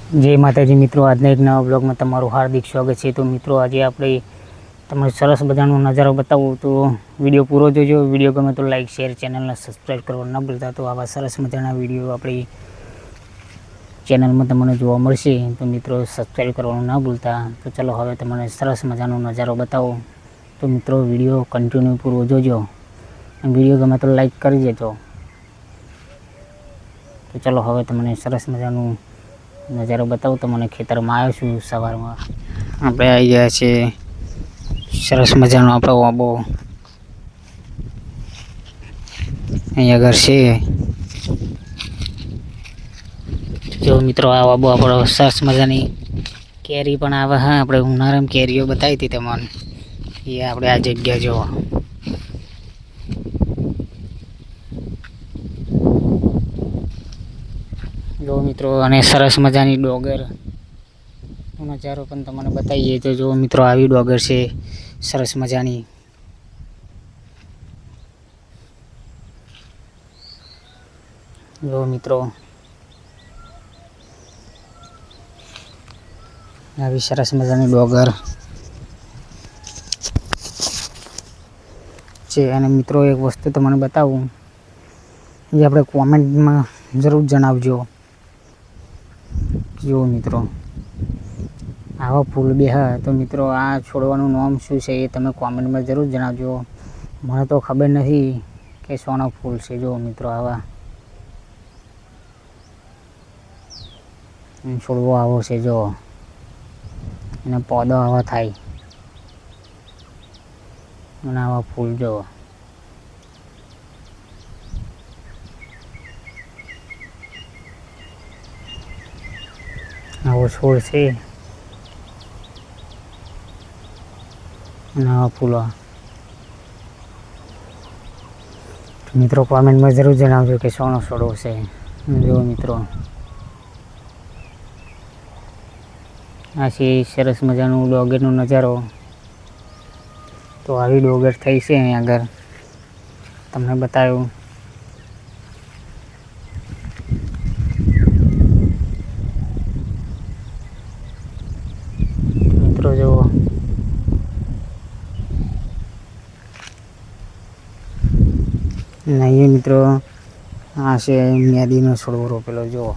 जय माताजी मित्रों, आज एक नवा ब्लॉग में तमारू हार्दिक स्वागत है। तो मित्रों, आज આપણે તમને સરસ મજાનો નજારો બતાવું તો વિડીયો પૂરો જોજો। વિડીયો ગમે તો લાઈક શેર ચેનલને સબસ્ક્રાઈબ કરવાનું ન ભૂલતા। તો આવા સરસ મજાના વિડીયો આપણી ચેનલમાં તમને જોવા મળશે, તો મિત્રો સબસ્ક્રાઈબ કરવાનું ન ભૂલતા। તો ચાલો હવે તમને સરસ મજાનો નજારો બતાવો। તો મિત્રો વિડીયો કન્ટિન્યુ પૂરો જોજો, વિડીયો ગમે તો લાઈક કરી દેજો। તો ચાલો હવે તમને સરસ મજાનું નજારો બતાવું। તો મને ખેતરમાં આવ્યો છું સવારમાં। આપણે આવી ગયા છે સરસ મજાનો આપણો વાબો, અહીંયા ઘર છે। જો મિત્રો આ વાબો આપણો સરસ મજાની કેરી પણ આવે। હા, આપણે ઉનાળામાં કેરીઓ બતાવી હતી તમને, એ આપણે આ જગ્યા જો જો મિત્રો, અને સરસ મજાની ડોગર નજારો પણ તમને બતાવીએ। તો જો મિત્રો આવી ડોગર છે સરસ મજાની। જો મિત્રો આવી સરસ મજાની ડોગર છે। અને મિત્રો એક વસ્તુ તમને બતાવું, એ આપણે કોમેન્ટમાં જરૂર જણાવજો। જો મિત્રો આવા ફૂલ બે હા, તો મિત્રો આ છોડવાનું નામ શું છે એ તમે કોમેન્ટમાં જરૂર જણાવજો। મને તો ખબર નથી કે સોના ફૂલ છે। જો મિત્રો આવા છોડવો આવો છે, જો એને પોદો આવા થાય અને આવા ફૂલ જો આવો છોડ છે અને આવા ફૂલો। મિત્રો કોમેન્ટમાં જરૂર જણાવજો કે સોનો છોડવો છે। જો મિત્રો આ છે સરસ મજાનું ડોગરનો નજારો। તો આવી ડોગર થઈ છે અહીંયા આગળ તમને બતાવ્યું। મિત્રો જો નહીં મિત્રો, આ છે મેદીનો છોડવો રોપેલો। જો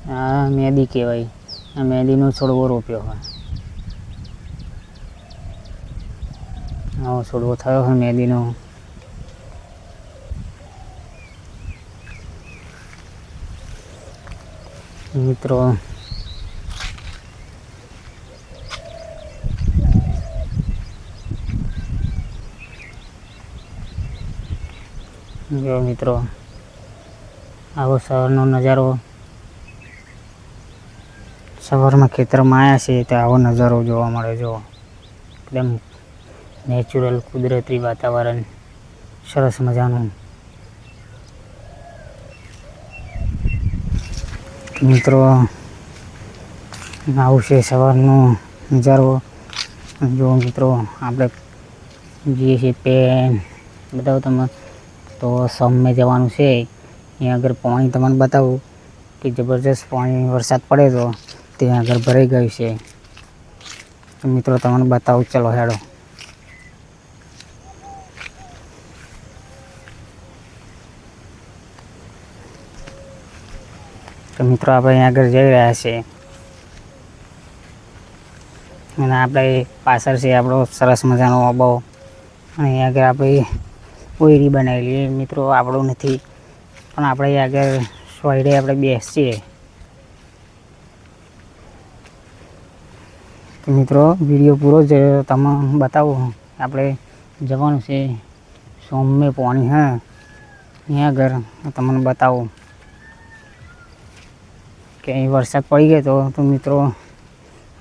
આ મેદી કહેવાય, આ મેદીનો છોડવો રોપ્યો હોય, આવો છોડવો થયો હોય મેદીનો। મિત્રો જો મિત્રો આવો સવારનો નજારો, સવારમાં ખેતરમાં આવ્યા છે તો આવો નજારો જોવા મળે। જો એકદમ નેચરલ કુદરતી વાતાવરણ સરસ મજાનું। મિત્રો આવું છે સવારનો નજારો। જો મિત્રો આપણે જઈએ છીએ પેન બતાવો તમે, તો સૌમ્ય જવાનું છે। અહીંયા આગળ પાણી તમને બતાવું કે જબરજસ્ત પાણી વરસાદ પડે તો ત્યાં આગળ ભરાઈ ગયું છે। તો મિત્રો તમને બતાવું, ચલો હેડો। તો મિત્રો આપણે અહીંયા આગળ જઈ રહ્યા છે અને આપણે પાછળ છે આપણો સરસ મજાનો આબો, અને અહીંયા આગળ આપણે ઓયરી બનાવેલી। મિત્રો આપણું નથી, પણ આપણે આગળ સોયડે આપણે બેસીએ। તો મિત્રો વિડીયો પૂરો જોયો, તમે બતાવું આપણે જવાનું છે સૌમ્ય પાણી। હા, અહીંયા આગળ તમને બતાવું કે અહીં વરસાદ પડી ગયો તો મિત્રો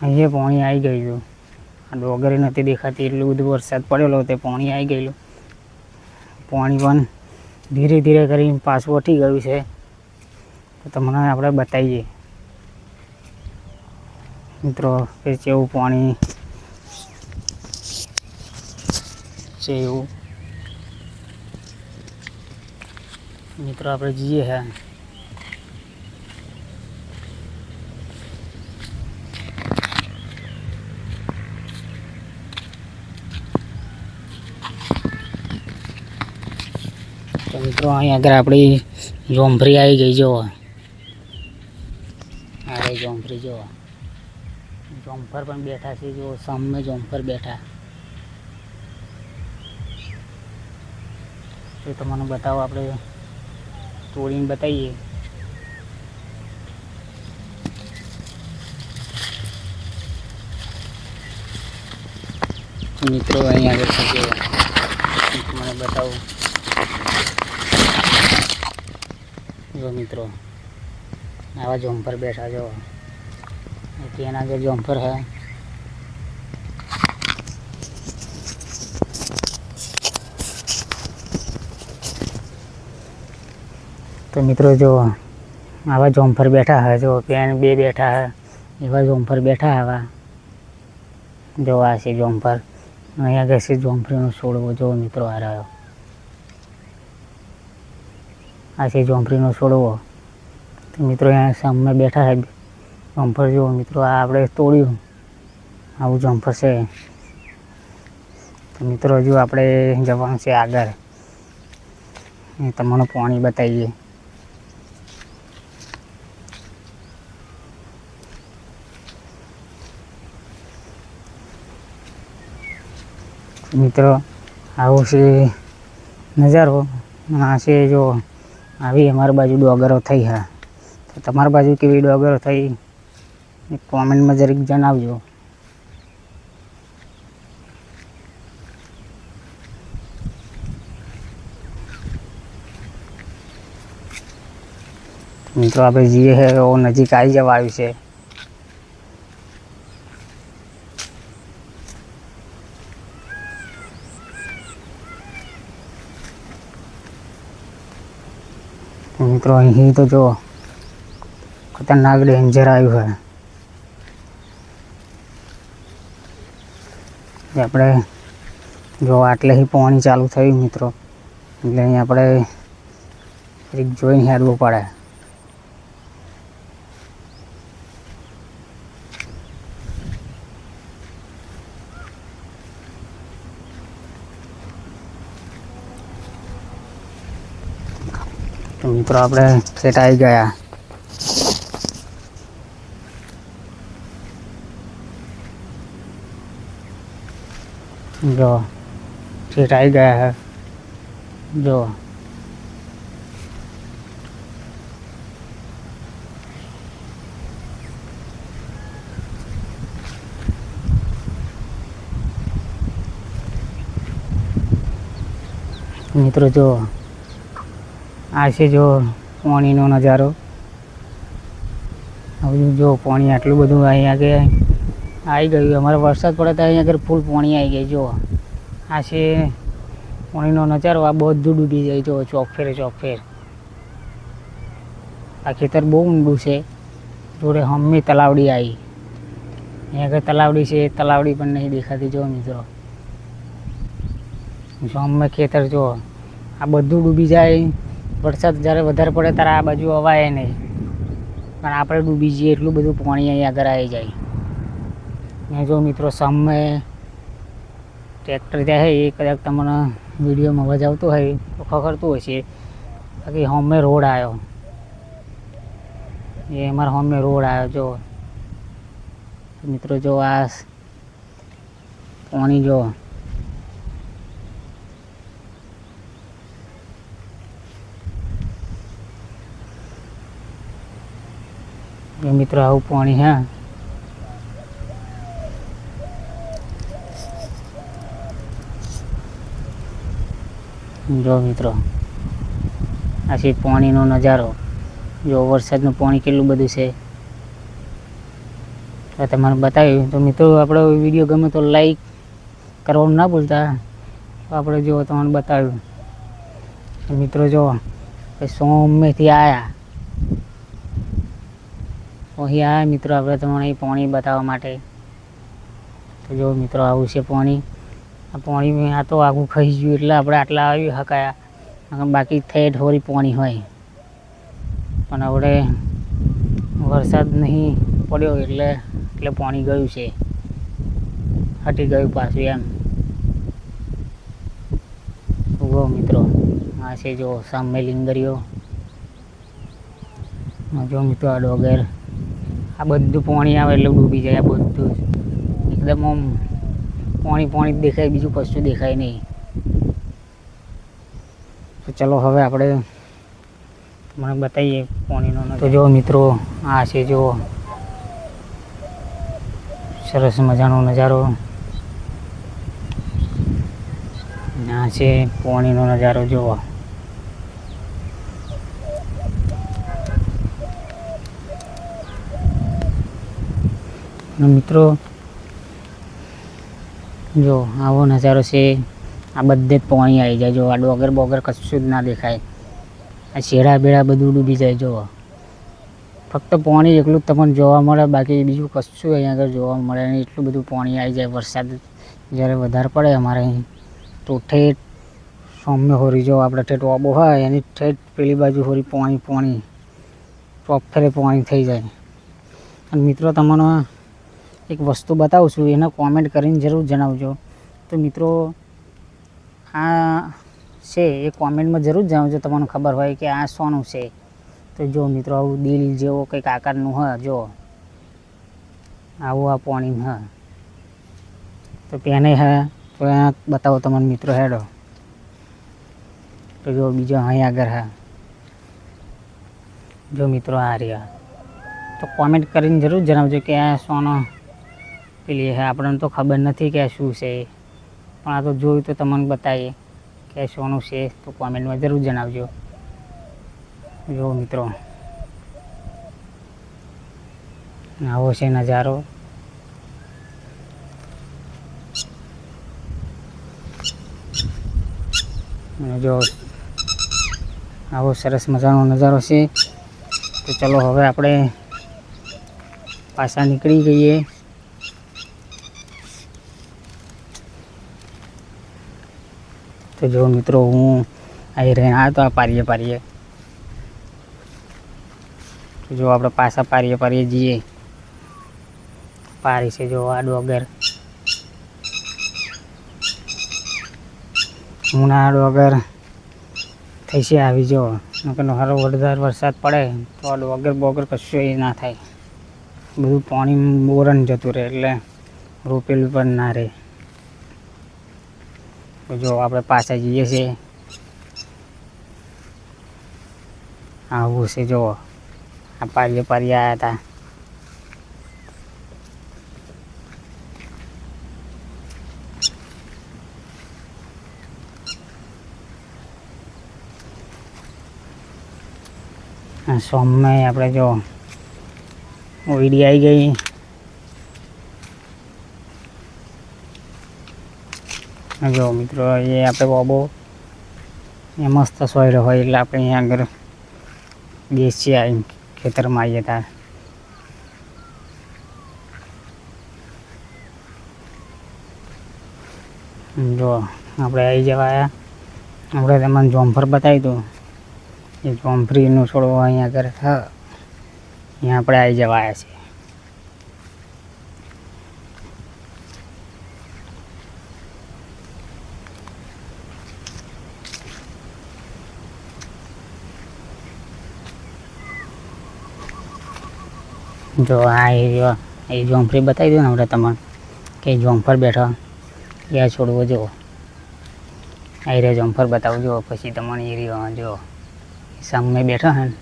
અહીંયા પાણી આવી ગયેલું। આ ડોગરે નથી દેખાતી, એટલું બધું વરસાદ પડેલો તે પાણી આવી ગયેલું। પાણી પણ ધીરે ધીરે કરીને પાછું વટી ગયું છે, તો તમને આપણે બતાવીએ મિત્રો કે કેવું પાણી છે એવું। મિત્રો આપણે જઈએ। હા, મિત્રો અહીંયા આગળ આપણી જોંફરી આવી ગઈ જો. અરે જોંફરી જો, જોંફર પણ બેઠા છે જો, સામે જોંફર બેઠા. તો તમને બતાવો, આપણે તોડીને બતાવીએ. મિત્રો અહીંયા આગળ છે જો, તમને બતાવું જો મિત્રો, આવા જોંફર બેઠા જો. એના આગળ જોંફર હે. તો મિત્રો જો આવા જોંફર બેઠા હે જો, પેન બે બેઠા હે, એવા જોંફર બેઠા આવા જો. આ છે જોંફર. અહીંયા આગળ છે જોંફરીનો છોડવો જો મિત્રો. આ રહ્યો, આ છે જોંફરીનો છોડવો. તો મિત્રો અહીંયા સામે બેઠા છે જોંફર જો મિત્રો. આ આપણે તોડ્યું, આવું જોંફર છે. તો મિત્રો હજુ આપણે જવાનું છે આગળ, તમને પાણી બતાવીએ. મિત્રો આવો છે નજારો. આ છે જો, આવી અમારી બાજુ ડોગરો થઈ હા. તો તમારી બાજુ કેવી ડોગરો થઈ કોમેન્ટમાં જરીક જણાવજો. મિત્રો આપણે જઈએ છે નજીક આવી જવા આવ્યું છે. મિત્રો અહીં તો જો ખતરનાક ડેન્જર આવ્યું છે. આપણે જો આટલેથી પાણી ચાલુ થયું મિત્રો, એટલે અહીં આપણે એક જોઈને હેડવું પડે. તો મિત્રો આપણે સેટ આવી ગયા. જો સેટ આવી ગયા હે જો. મિત્રો જો આ છે જો પાણીનો નજારો. હવે જો પાણી આટલું બધું અહીંયા આગળ આવી ગયું. અમારે વરસાદ પડે તો અહીંયા આગળ ફૂલ પાણી આવી ગઈ જો. આ છે પાણીનો નજારો. આ બધું ડૂબી જાય જો, ચોકફેરે ચોકફેર. આ ખેતર બહુ ઊંડું છે. જોડે હમ્મી તલાવડી આવી. અહીંયા આગળ તલાવડી છે, તલાવડી પણ નહીં દેખાતી જો મિત્રો. જો હમ્મે ખેતર જો, આ બધું ડૂબી જાય. વરસાદ જ્યારે વધારે પડે ત્યારે આ બાજુ અવાય નહીં, પણ આપણે ડૂબી જઈએ એટલું બધું પાણી અહીં આગળ આવી જાય. ને જો મિત્રો સામે ટ્રેક્ટર જાય છે, એ કદાચ તમને વિડીયોમાં અવાજ આવતો હોય તો ખખડતું હશે. બાકી સામે રોડ આવ્યો, એ અમારા સામે રોડ આવ્યો જો. મિત્રો જો આ પાણી જો. મિત્રો આવું પાણી હે. જો મિત્રો આ છે પાણીનો નજારો. જો વરસાદનું પાણી કેટલું બધું છે તો તમારે બતાવ્યું. તો મિત્રો આપણો વિડીયો ગમે તો લાઈક કરવાનું ના ભૂલતા. તો આપણે જો તમને બતાવ્યું. મિત્રો જો સોમેથી આવ્યા, અહીં આવ્યા મિત્રો આપણે તમને પાણી બતાવવા માટે. તો જો મિત્રો આવું છે પાણી. આ પાણી આ તો આખું ખસી ગયું એટલે આપણે આટલા આવી હકાયા. બાકી થઈ થોડી પાણી હોય, પણ આપણે વરસાદ નહીં પડ્યો એટલે પાણી ગયું છે, હટી ગયું પાછું એમ. ઉભો મિત્રો આ છે જો સામે લીંગરીઓ, જો મિત્રો આ ડોગર, આ બધું પાણી આવે એટલે ડૂબી જાય. આ બધું એકદમ આમ પાણી પાણી જ દેખાય, બીજું કશું દેખાય નહીં. તો ચલો હવે આપણે મને બતાવીએ પાણીનો. તો જો મિત્રો આ છે જો સરસ મજાનો નજારો. આ છે પાણીનો નજારો જોવો. મિત્રો જો આવો નજારો છે. આ બધે જ પાણી આવી જાય. જો આ ડોગર બોગર કશું જ ના દેખાય. આ શેડા બેડા બધું ડૂબી જાય. જો ફક્ત પાણી એકલું જ તમને જોવા મળે, બાકી બીજું કશું અહીંયા આગળ જોવા મળે નહીં. એટલું બધું પાણી આવી જાય. વરસાદ જ્યારે વધારે પડે અમારે અહીં તો ઠેઠ સામે હોરી જો આપણે ઠેઠ ઓબો હોય એની ઠેઠ પેલી બાજુ હોરી પાણી પાણી પ્રોપરે પાણી થઈ જાય. અને મિત્રો તમને એક વસ્તુ બતાવું છું, એને કોમેન્ટ કરીને જરૂર જણાવજો. તો મિત્રો આ છે એ કોમેન્ટમાં જરૂર જણાવજો તમને ખબર હોય કે આ સોનું છે. તો જો મિત્રો આવું દિલ જેવો કંઈક આકારનું હોય. જો આવું આ પાણી હ તો પેને હે તો અહીંયા બતાવો તમને મિત્રો હેડો. તો જો બીજો અહીં આગળ હા જો મિત્રો આ રહ્યા. તો કોમેન્ટ કરીને જરૂર જણાવજો કે આ સોનો પેલી હે. આપણને તો ખબર નથી કે આ શું છે, પણ આ તો જોયું તો તમને બતાવીએ કે સોનું છે. તો કોમેન્ટમાં જરૂર જણાવજો. જો મિત્રો આવો છે નજારો. જો આવો સરસ મજાનો નજારો છે. તો ચલો હવે આપણે પાછા નીકળી ગઈએ. તો જો મિત્રો હું અહીં રહીને આવ્યો તો આ પારીએ. તો જો આપણે પાછા પારીએ જઈએ. પારી છે જો આ ડોગર, હું આ ડોગર થઈ છે આવી. જો હારો વધારે વરસાદ પડે તો આ ડોગર બોગર કશું એ ના થાય. બધું પાણી બોરન જતું રહે એટલે રોપેલું પણ ના રહે. તો જો આપણે પાછા જઈએ છીએ. આવું છે જો આ પારીએ આવ્યા હતા. સોમે આપણે જો ઓઈડી આવી ગઈ. જો મિત્રો એ આપણે બોબો એ મસ્ત સોયરો હોય એટલે આપણે અહીંયા આગળ બેસીએ આવી ખેતરમાં આવીએ ત્યારે. જો આપણે આવી જવા આવ્યા. આપણે તમને જોમફર બતાવી દઉં. એ જોમફરીનું છોડવો અહીંયા આગળ હા અહીંયા આપણે આવી જવા આવ્યા છીએ. જો આ એરિયો એ જોમફરી બતાવી દઉં ને આપણે તમને કે જોમફર બેઠો ત્યાં છોડવો. જો આ એરિયા જોમફર બતાવું. જો પછી તમને એરિયો જો સામે બેઠો હે ને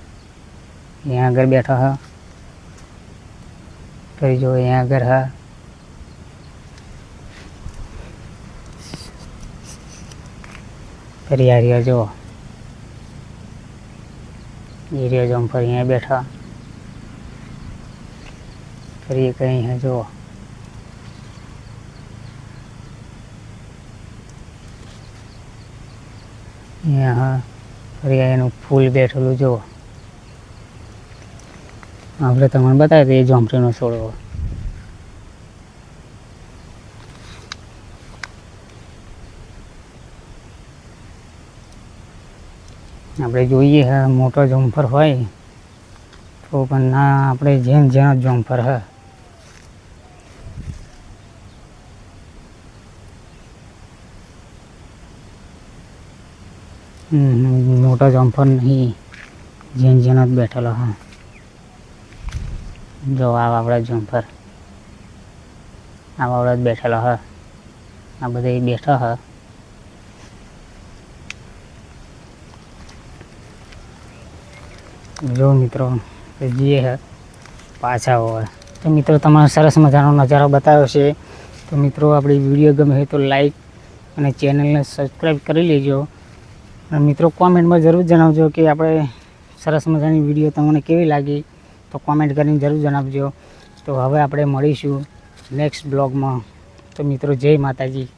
અહીંયા આગળ બેઠો હ. ફરી જો અહીંયા આગળ હા ફરી આ રહ્યો જો એરિયો જોમફર અહીંયા બેઠા. ફરી કहीं है जो यहाँ ફરી એનું ફૂલ બેઠેલું જો આપણે તમને બતાવી દઈએ. ઝોંપડીનો છોડવો આપણે જોઈએ હે મોટો ઝોંફર હોય તો પણ ના આપણે જેનો ઝોંફર હે મોટા જમ્પર નહીં, જેન જ બેઠેલો. હા, જો આ આપણા જમ્પર, આ બાવડા જ બેઠેલો. હા, આ બધા બેઠા. હા, જો મિત્રો જઈએ હે પાછા હોય. તો મિત્રો તમારે સરસ મજાનો નજારો બતાવ્યો છે. તો મિત્રો આપણી વિડીયો ગમે હોય તો લાઈક અને ચેનલને સબસ્ક્રાઈબ કરી લેજો. અને મિત્રો કોમેન્ટમાં જરૂર જણાવજો કે આપણે સરસ મજાની વિડીયો તમને કેવી લાગી, તો કોમેન્ટ કરીને જરૂર જણાવજો. તો હવે આપણે મળીશું નેક્સ્ટ બ્લોગમાં. તો મિત્રો જય માતાજી.